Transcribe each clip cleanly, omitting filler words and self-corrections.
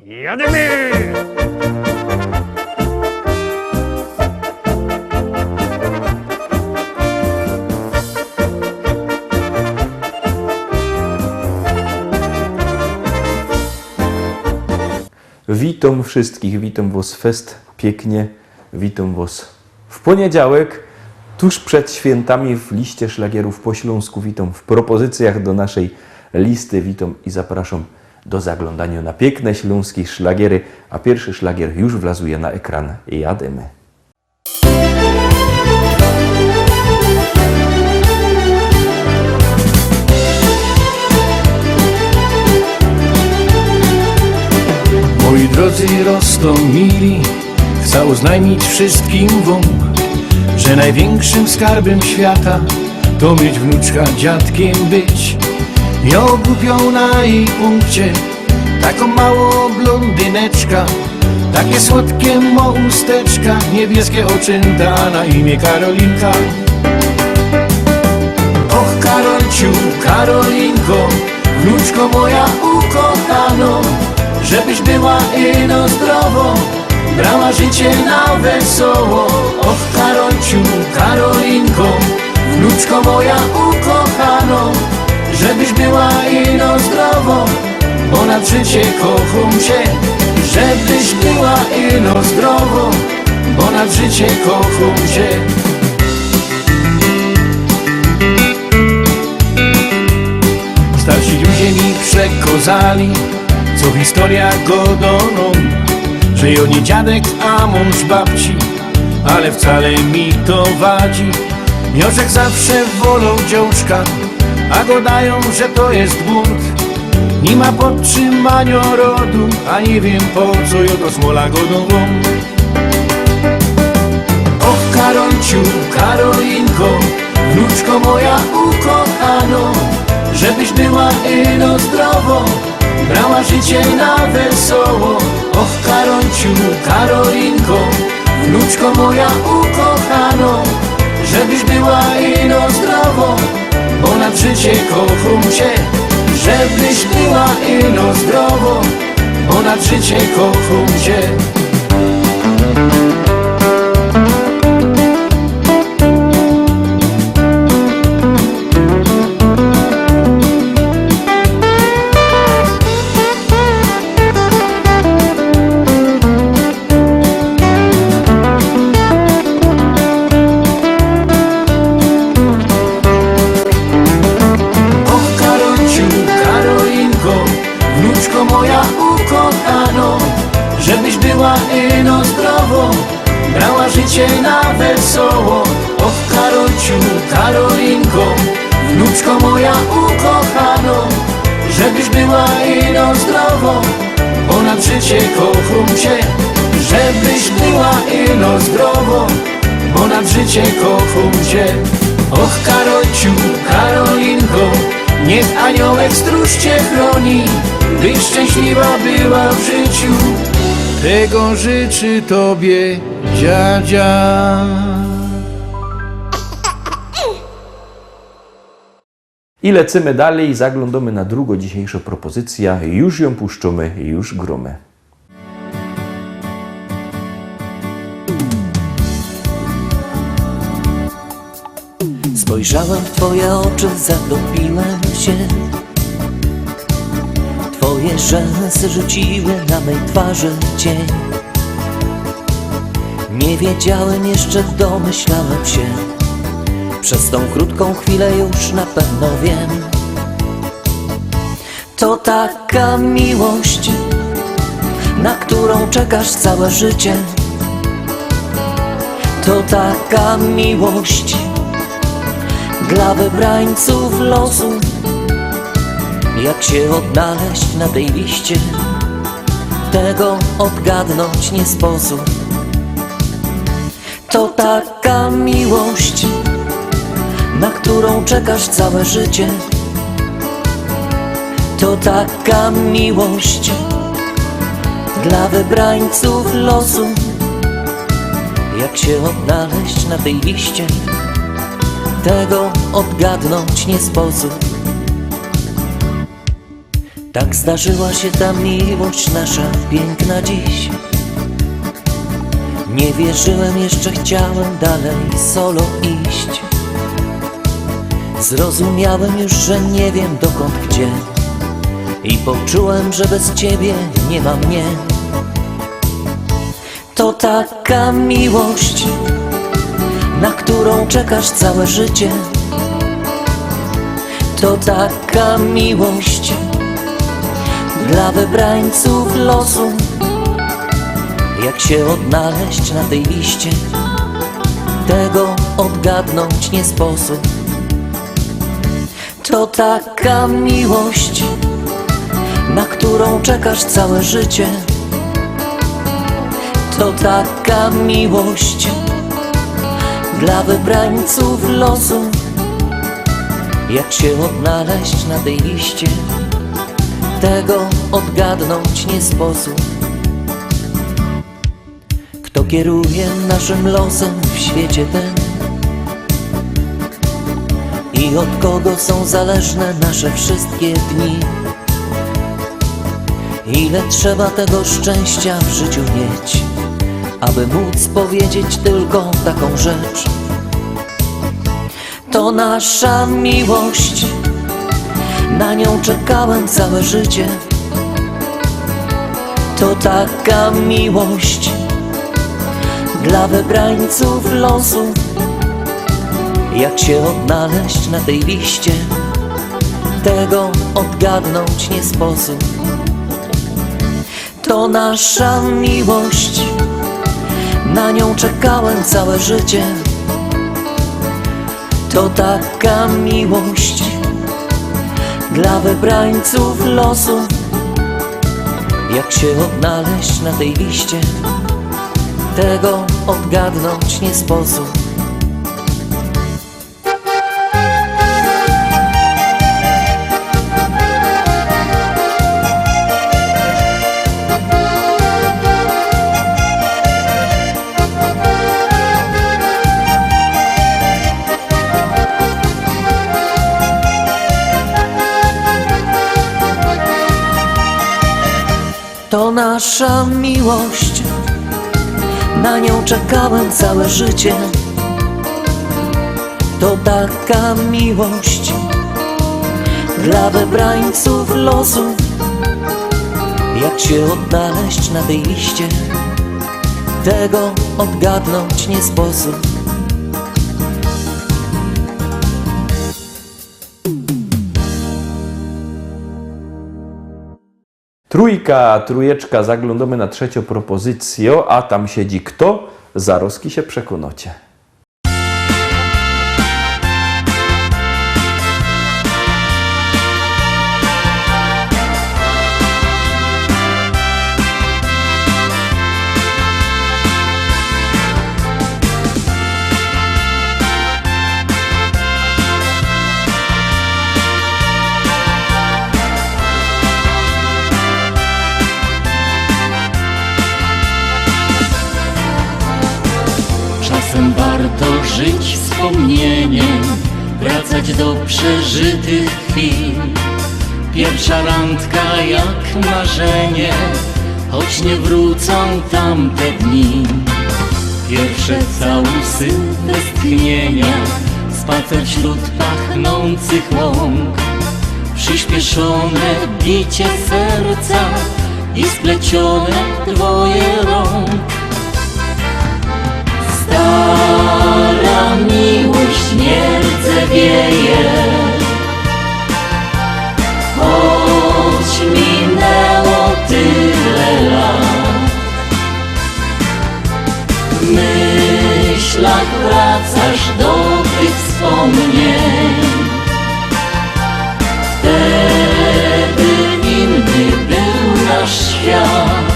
Jademy! Witam wszystkich, witam was fest pięknie, witam was w poniedziałek, tuż przed świętami w liście szlagierów po śląsku, witam w propozycjach do naszej listy, witam i zapraszam do zaglądania na piękne śląskie szlagiery, a pierwszy szlagier już wlazuje na ekran. Jademy. Moi drodzy Rostomili, chcę oznajmić wszystkim wam, że największym skarbem świata to mieć wnuczka, dziadkiem być. Ją kupią na jej punkcie taką małą blondyneczka, takie słodkie mo usteczka, niebieskie oczęta, na imię Karolinka. Och Karolciu, Karolinko, wnuczko moja ukochano, żebyś była ino zdrowo, brała życie na wesoło. Och Karolciu, Karolinko, wnuczko moja ukochano, żebyś była ino zdrowo, bo na życie kocham cię. Żebyś była ino zdrowo, bo na życie kocham cię. Starsi ludzie mi przekazali, co w historiach godoną, że jo nie dziadek, a mąż babci, ale wcale mi to wadzi. Miożek zawsze wolał dziążka, a godają, że to jest bunt. Nie ma podtrzymania rodu, a nie wiem po co jo to smola godową. Och Karolciu, Karolinko, wnuczko moja ukochano, żebyś była ino zdrowo, brała życie na wesoło. Och Karolciu, Karolinko, wnuczko moja ukochano, żebyś była ino zdrowo, bo na życie kocham cię. Żebyś była ino zdrowo, bo na życie kocham cię. Żebyś była ino zdrowo, brała życie na wesoło. Och Karolciu, Karolinko, wnuczko moja ukochano, żebyś była ino zdrowo, bo na życie kocham cię. Żebyś była ino zdrowo, bo na życie kocham cię. Och Karolciu, Karolinko, niech aniołek stróż cię chroni, byś szczęśliwa była w życiu. Tego życzy tobie dziadzia. I lecimy dalej, zaglądamy na drugą dzisiejszą propozycję, już ją puszczamy, już gromy. Spojrzałem w twoje oczy, zatopiłem się. Twoje rzęsy rzuciły na mej twarzy cień. Nie wiedziałem jeszcze, domyślałem się. Przez tą krótką chwilę już na pewno wiem. To taka miłość, na którą czekasz całe życie. To taka miłość dla wybrańców losu. Jak się odnaleźć na tej liście, tego odgadnąć nie sposób. To taka miłość, na którą czekasz całe życie. To taka miłość dla wybrańców losu. Jak się odnaleźć na tej liście, tego odgadnąć nie sposób. Tak zdarzyła się ta miłość nasza piękna dziś. Nie wierzyłem, jeszcze chciałem dalej solo iść. Zrozumiałem już, że nie wiem dokąd, gdzie, i poczułem, że bez ciebie nie ma mnie. To taka miłość, na którą czekasz całe życie. To taka miłość dla wybrańców losu. Jak się odnaleźć na tej liście, tego odgadnąć nie sposób. To taka miłość, na którą czekasz całe życie. To taka miłość dla wybrańców losu. Jak się odnaleźć na tej liście, tego odgadnąć nie sposób. Kto kieruje naszym losem w świecie tym i od kogo są zależne nasze wszystkie dni? Ile trzeba tego szczęścia w życiu mieć, aby móc powiedzieć tylko taką rzecz? To nasza miłość, na nią czekałem całe życie. To taka miłość dla wybrańców losu. Jak się odnaleźć na tej liście, tego odgadnąć nie sposób. To nasza miłość, na nią czekałem całe życie. To taka miłość dla wybrańców losu. Jak się odnaleźć na tej liście, tego odgadnąć nie sposób. To nasza miłość, na nią czekałem całe życie. To taka miłość dla wybrańców losu. Jak się odnaleźć na tej liście, tego odgadnąć nie sposób. Trójka, trójeczka, zaglądamy na trzecią propozycję, a tam siedzi kto? Zaroski się przekonacie. Czasem warto żyć wspomnieniem, wracać do przeżytych chwil. Pierwsza randka jak marzenie, choć nie wrócą tamte dni. Pierwsze całusy westchnienia, spacer wśród pachnących łąk. Przyspieszone bicie serca i splecione dwoje rąk. Stara miłość nie rdzewieje, choć minęło tyle lat. W myślach wracasz do tych wspomnień. Wtedy inny był nasz świat.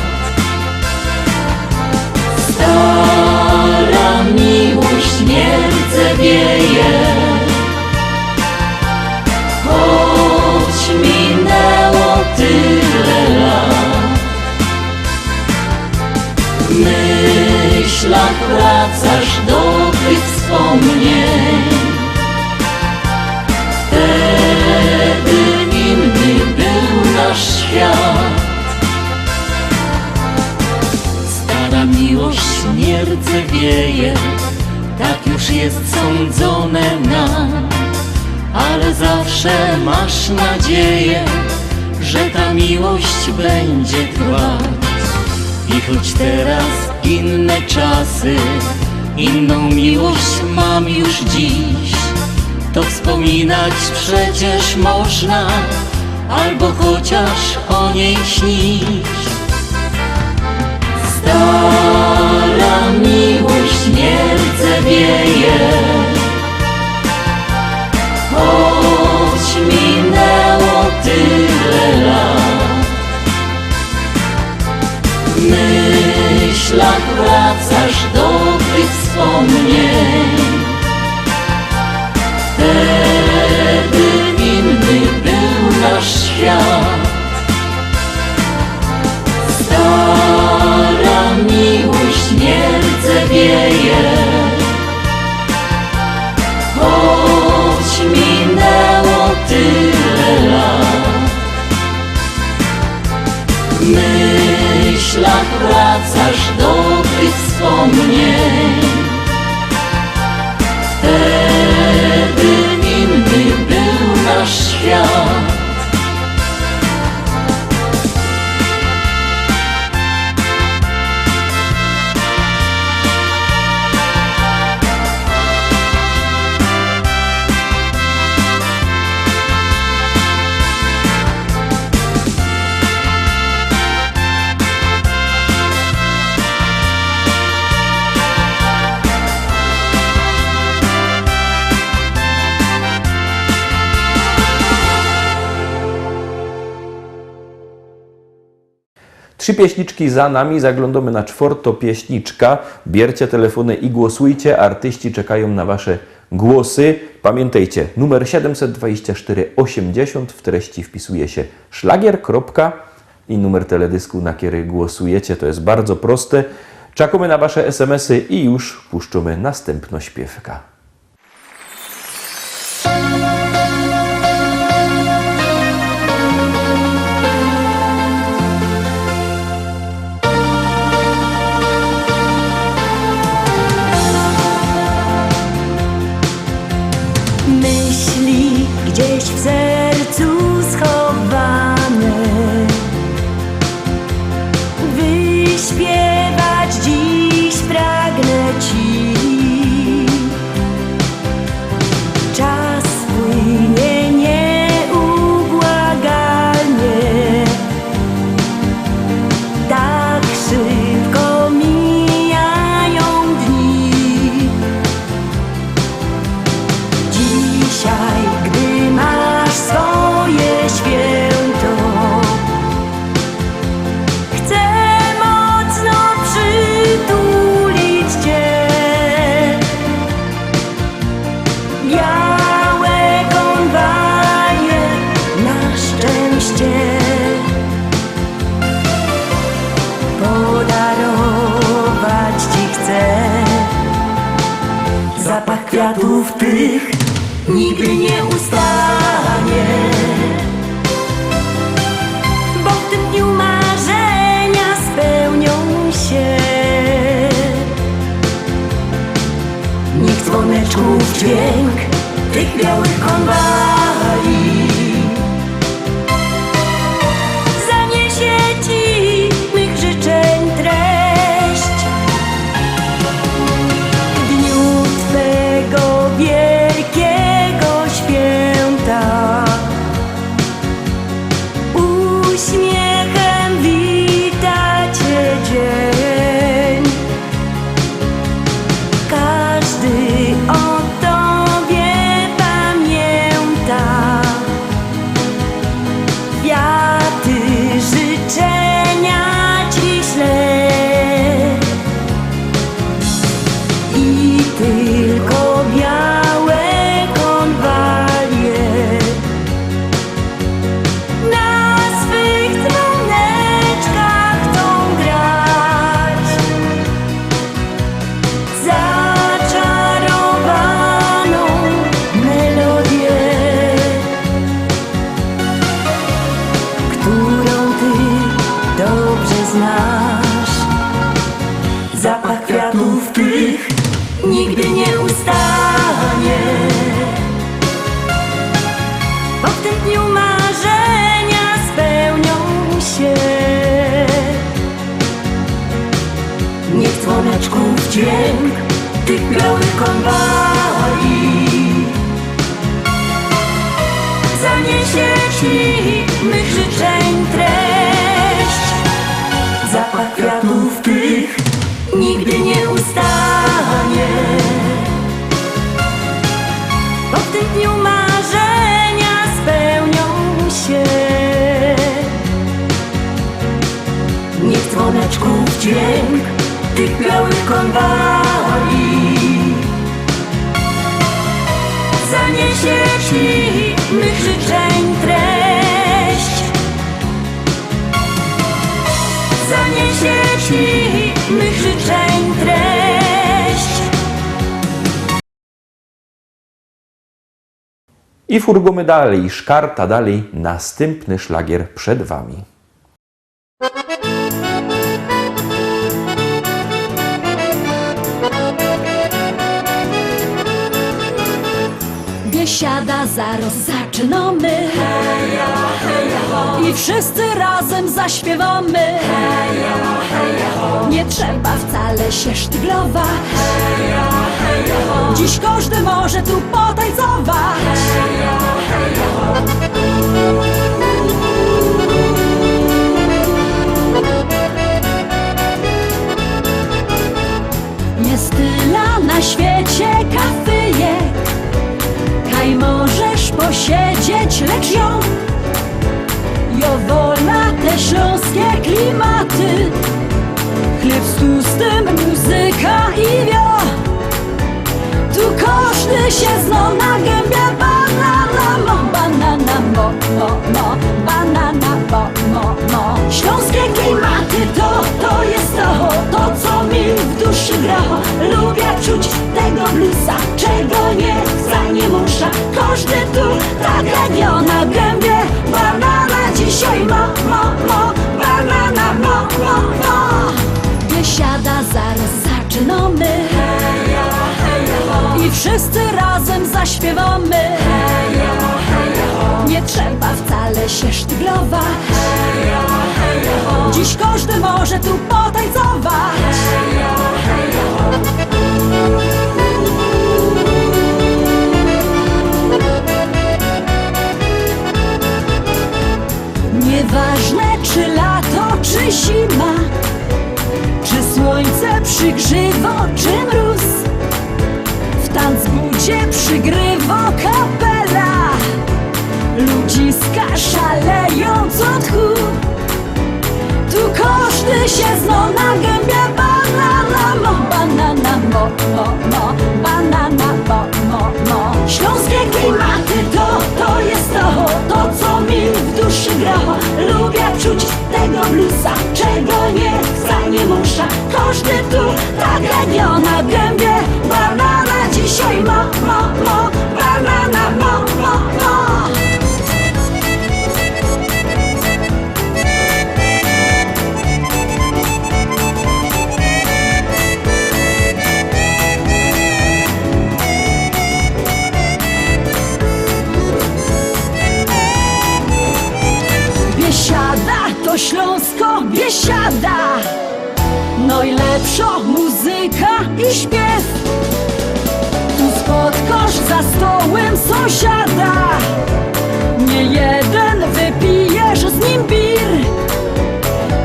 Stara miłość nie rdzewieje, choć minęło tyle lat. W myślach wracasz do tych wspomnień. Wtedy inny był nasz miłość nie rdzewieje, tak już jest sądzone nam. Ale zawsze masz nadzieję, że ta miłość będzie trwać. I choć teraz inne czasy, inną miłość mam już dziś, to wspominać przecież można, albo chociaż o niej śnić. Stara miłość nie rdzewieje, choć minęło tyle lat. W myślach wracasz do tych wspomnień. Wtedy inny był nasz świat. Stara miłość nie rdzewieje, choć minęło tyle lat. W myślach wracasz do tych wspomnień. Wtedy inny był nasz świat. Trzy pieśniczki za nami, zaglądamy na czwartą pieśniczka. Bierzcie telefony i głosujcie, artyści czekają na wasze głosy. Pamiętajcie, numer 72480, w treści wpisuje się szlagier, i numer teledysku, na który głosujecie. To jest bardzo proste. Czekamy na wasze SMS-y i już puszczamy następną śpiewka. Myśli gdzieś w sercu schowane, wyśpiewać dziś pragnę Ci. Czas płynie nieubłagalnie, tak szybko mijają dni. Dzisiaj, gdy masz swoje święto, chcę mocno przytulić Cię. Białe konwaje na szczęście podarować Ci chcę. Zapach kwiatów tych nigdy nie ustanie, bo w tym dniu marzenia spełnią się. Niech dzwoneczków dźwięk tych białych konwali zaniesie Ci mych życzeń treść. W dniu Twego wielkiego święta uśmiechem wita Cię dzień. Każdy o Tobie pamięta, Zapach kwiatów tych nigdy nie ustanie. Bo w tym dniu marzenia spełnią się. Niech dzwoneczków dźwięk tych białych konwali zaniesie ci mych życzeń treść. Zapach kwiatów tych nigdy nie ustanie. Bo w tym dniu marzenia spełnią się. Niech dzwoneczków dźwięk tych białych konwali zaniesie ci mych życzeń treść. Zaniesie ci mych życzeń treść. I furgomy dalej, szkarta dalej, następny szlagier przed wami. Biesiada, zaraz zaczynamy. Heja, heja, ho. I wszyscy razem zaśpiewamy. Heja, heja, ho. Nie trzeba wcale się sztyglować. Heja, heja, ho. Dziś każdy może tu potańcować. Heja, heja, ho. Jest tyle na świecie kafyjek, kaj możesz posiedzieć, lecz ją wola te śląskie klimaty. Chleb z tłustym, muzyka i wio. Tu każdy się zna na gębie. Banana mo, banana mo, mo, banana mo. Śląskie klimaty to jest to co mi w duszy gra. Lubię czuć tego bluesa, czego nie chce, nie musza. Każdy tu tak jak ja na gębie. Banana dzisiaj mo, banana mo. Biesiada, zaraz zaczynamy. Heja, heja, ho. I wszyscy razem zaśpiewamy. Heja, heja, ho. Nie trzeba wcale się sztyglować. Heja, heja, ho. Dziś każdy może tu potańcować. Heja, heja, ho. Nieważne czy lato, czy zima, czy słońce przygrzywo, czy mróz, w tanzbudzie przygrywa kapela. Ludziska szaleją co tchu. Tu każdy się zna na gębie. Banana mo, banana mo. Śląskie klimaty to jest to co mi w duszy gra. Lubię czuć tego bluesa, czego nie chce, nie musza. Każdy tu tak jak ja na gębie. Banana dzisiaj mo, banana mo. Biesiada to Śląsko, Biesiada. Najlepsza muzyka i śpiew. Tu spotkasz za stołem sąsiada. Nie jeden wypijesz z nim bir.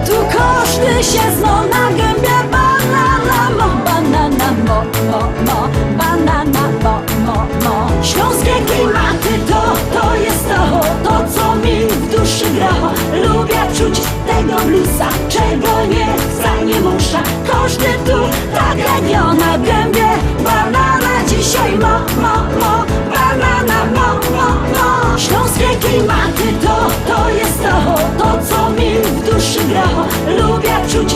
Tu każdy się zna na gębie. Banana mo, banana mo. Śląskie klimaty to jest to co mi w duszy gra. Lubię czuć tego bluesa, czego nie chce, nie musza. Każdy tu tak jak ja na gębie. Banana dzisiaj mo, banana mo. Śląskie klimaty to jest to co mi w duszy gra. Lubię czuć